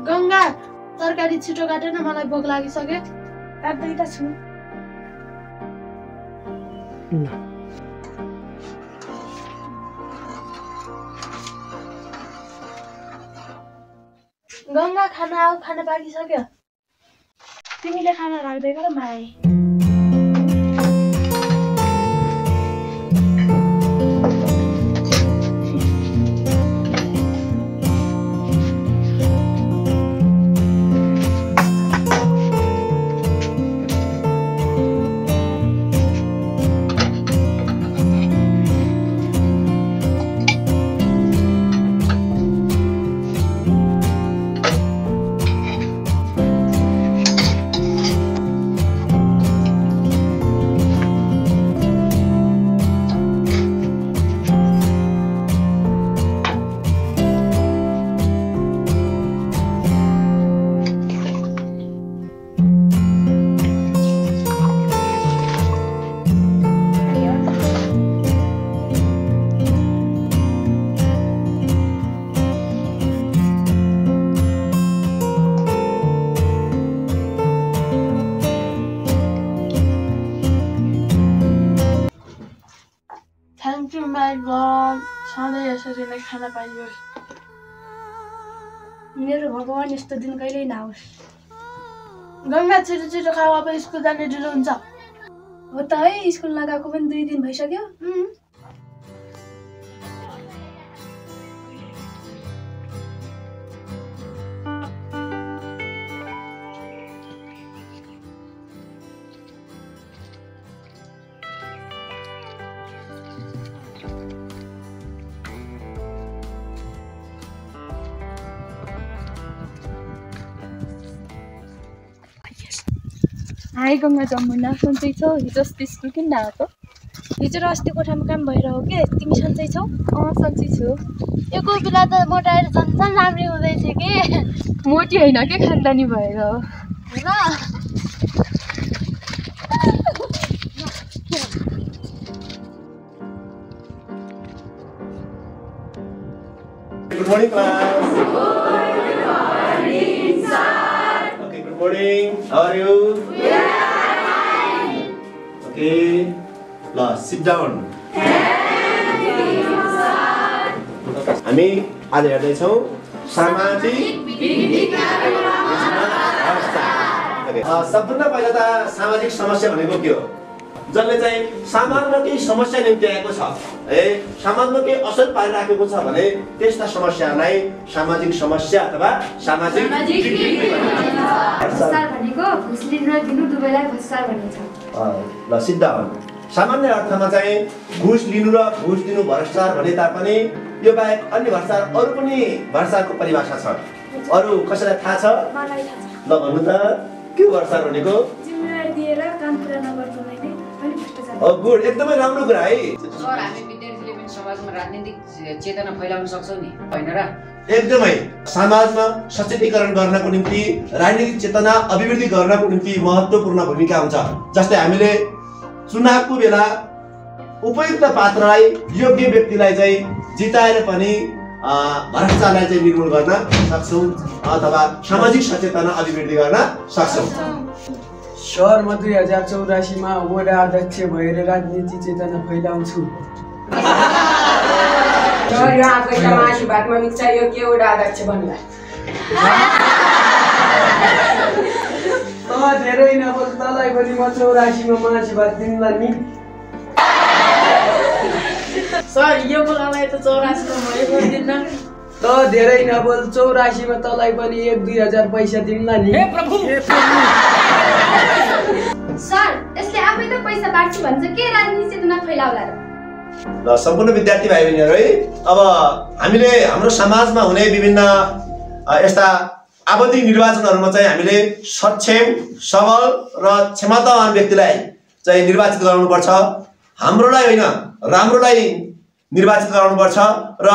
गंगा तरकारी छिटो काटेन मलाई भोक लागिसक्यो काट्दै त छु गंगा खाना आऊ खाना पाकिसक्यो तिमीले खाना राख्दै गर my Thank you, my God. सधैँ यसरी नै खाना पाइयोस् मेरो भगवान यस्तो दिन कहिल्यै नआओस् गंगा छिटो छिटो खाऊ अब स्कुल जाने ढिलो हुन्छ हो त है स्कुल नगएको पनि 2 दिन भइसक्यो हाई गंगा जमुना सन्चै छौ हिजो अस्ति स्कुल किन नआएको हिजो र अस्ति कोठामा काम भएर हो के तिमी सन्चै छौ सन्चै छु यो कोपिला त मोटाएर झन् राम्रै हुँदैछ के मोटी होइन के खानदानी भएर हो Good morning, class. Good morning, sir. Okay, good morning. How are you? We are fine. Okay. Let's sit down. Thank you, sir. हामी आज हेर्दैछौँ सामाजिक विज्ञान अवस्था। सबभन्दा पहिला त सामाजिक समस्या भनेको के हो जसले चाहिँ समाजमा केही समस्या निम्ति आएको छ समाजमा केही असर पारिराखेको छ भने त्यस्ता समस्यालाई सामाजिक समस्या अथवा सामाजिक भ्रष्टाचार भनेको घुस लिनु र दिनु दुवैलाई भ्रष्टाचार भनिन्छ ल सिद्ध सामान्य अर्थमा चाहिँ घुस लिनु र घुस दिनु भ्रष्टाचार भने तापनि यो बाहेक अन्य भ्रष्टाचार अरू पनि भ्रष्टाचारको परिभाषा छ अरू कसैलाई थाहा छ मलाई थाहा छ ल भन्नु त के भ्रष्टाचार भनेको जिम्मेवारी दिएर काम पुरा नगर्नुलाई नै अनि भ्रष्टाचार गुड एकदमै राम्रो कुरा है सर हामी विद्यार्थीले पनि समाजमा राजनीतिक चेतना फैलाउन सक्छौं नि हैन र एकदमै समाजमा सचेतीकरण गर्नको निम्ति राजनीतिक चेतना अभिवृद्धि गर्नको निम्ति महत्त्वपूर्ण भूमिका हुन्छ जस्तै हामीले चुनावको बेला उपयुक्त पात्रलाई योग्य व्यक्तिलाई चाहिँ जिताएर पनि भ्रष्टाचारलाई चाहिँ निर्मूल गर्न सक्छौं अथवा सामाजिक सचेतना अभिवृद्धि गर्न सक्छौं सर म 2084 मा वडा अध्यक्ष भएर राजनीति चेतना फैलाउँछु सर यो आफैका आशीर्वादमा मिक्छ यो के वडा अध्यक्ष बन्ला त धेरै नबोल तलाई पनि म 84 मा आशीर्वाद दिन्ला नि सर यो बोलालाई त 84 मा मैले गर्दिन त धेरै नबोल 84 मा तलाई पनि 1-2000 पैसा दिन्ला नि हे प्रभु सर यसले आफै त पैसा बाट्छु भन्छ के राजनीति चेतना फैलाउला र ल सम्पूर्ण विद्यार्थी भाइ बहिनीहरु है अब हामीले हाम्रो समाजमा हुने विभिन्न यस्ता आवधिक निर्वाचनहरुमा चाहिँ हामीले सक्षम सबल र क्षमतावान व्यक्तिलाई चाहिँ निर्वाचित गराउनु पर्छ हाम्रोलाई होइन राम्रोलाई निर्वाचित गराउनुपर्छ र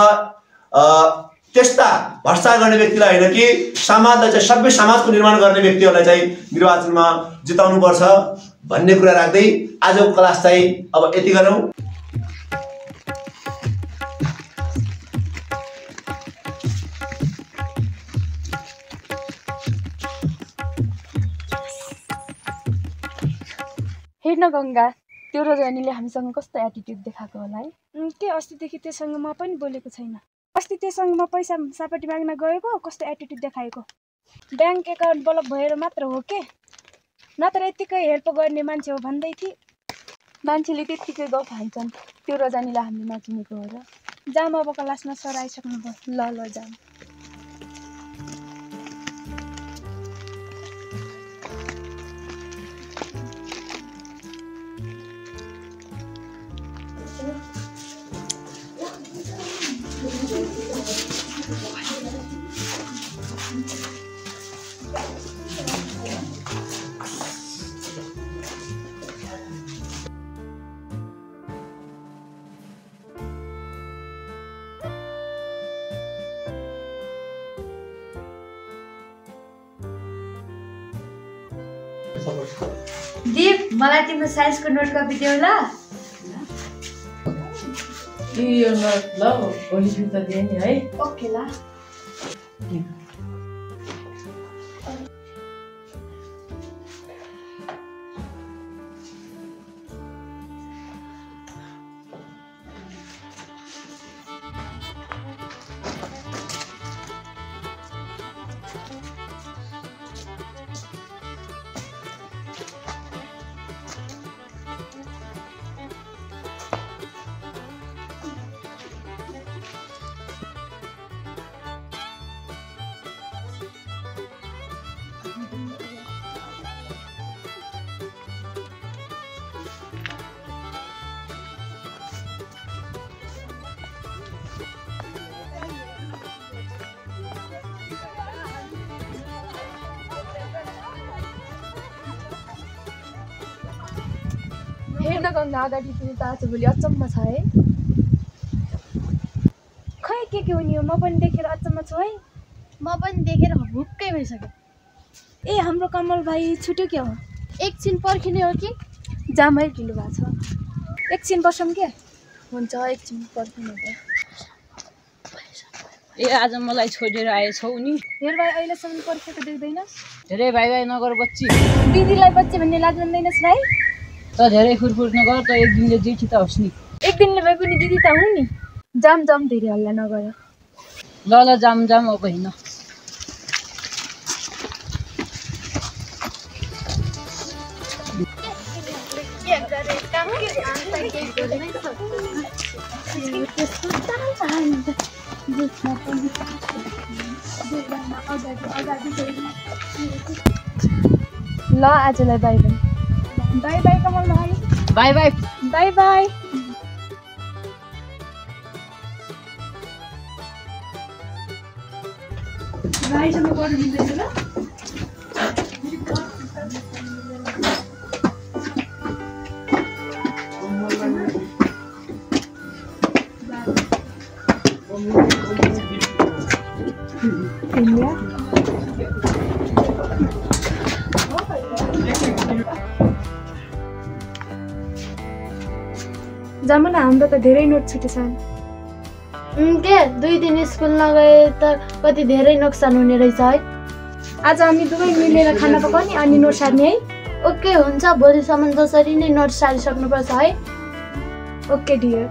त्यस्ता भ्रष्टाचार गर्ने व्यक्तिलाई होइन कि समाजलाई चाहिँ सभ्य समाजको निर्माण गर्ने व्यक्तिहरूलाई चाहिँ निर्वाचनमा जिताउनुपर्छ भन्ने कुरा राख्दै आजको क्लास चाहिँ अब यति गरौँ। हेर्न गङ्गा, त्यो रजनीले हामीसँग कस्तो एटिट्युड देखाएको होला है। के अस्तिदेखि त्योसँग म पनि बोलेको छैन। अस्ति त्योसँग म पैसा सापटी माग्न गएको कस्तो एटिट्युड देखाएको। ब्याङ्क एकाउन्ट ब्लक भएर मात्र हो के, नत्र यतिकै हेल्प गर्ने मान्छे हो भन्दै थिए। मान्छेले त्यत्तिकै गफ हान्छन्, त्यो रजनीलाई हामीले नचिनेको हो र। जाम अब क्लासमा सर आइसक्नुभयो। ल ल जाम। दीप, मलाई तिम्रो साइजको नोट कपी देऊ ल। यो नोट ल भोलि फिर्ता दिए नि है। ओके ल। हेर्न गङ्गा, अगाडि पनि त आजभोलि अचम्म छ है। खै के हुने हो, म पनि देखेर अचम्म छु है। म पनि देखेर भुक्कै भइसक्यो। ए हाम्रो कमल भाइ छुट्यो क्या हो? एकछिन पर्खिने हो कि? जामै ढिलो भएको छ। एकछिन बसौँ के? हुन्छ, एकछिन पर्खिनु त। ए आज मलाई छोडेर आएछौ नि? हेर भाइ, अहिलेसम्म पर्खेको देख्दैनस्? धेरै भाइ भाइ नगर बच्ची। दिदीलाई बच्ची भन्ने लाग्दैनस् भाइ? त धेरै फुरफुर नगर त, एक दिनले जेठी त होस् नि। एक दिनले भए पनि दिदी त हुँ नि। जाम जाम, धेरै हल्ला नगर। ल ल जाम जाम, अब होइन। ल आजलाई बाई बाई। बाई बाई कमल भाइ। By by. By by. भाइसँग पढ्नु दिँदैन ल? जमाना हाम्रो त धेरै नोट छुटेछन्। के 2 दिन स्कुल नगए त कति धेरै नोक्सान हुने रहेछ है। आज हामी दुवै मिलेर खाना पकाउने अनि नोट सार्ने है। ओके हुन्छ, भोलिसम्म जसरी नै नोट सारिसक्नुपर्छ है। Okay dear.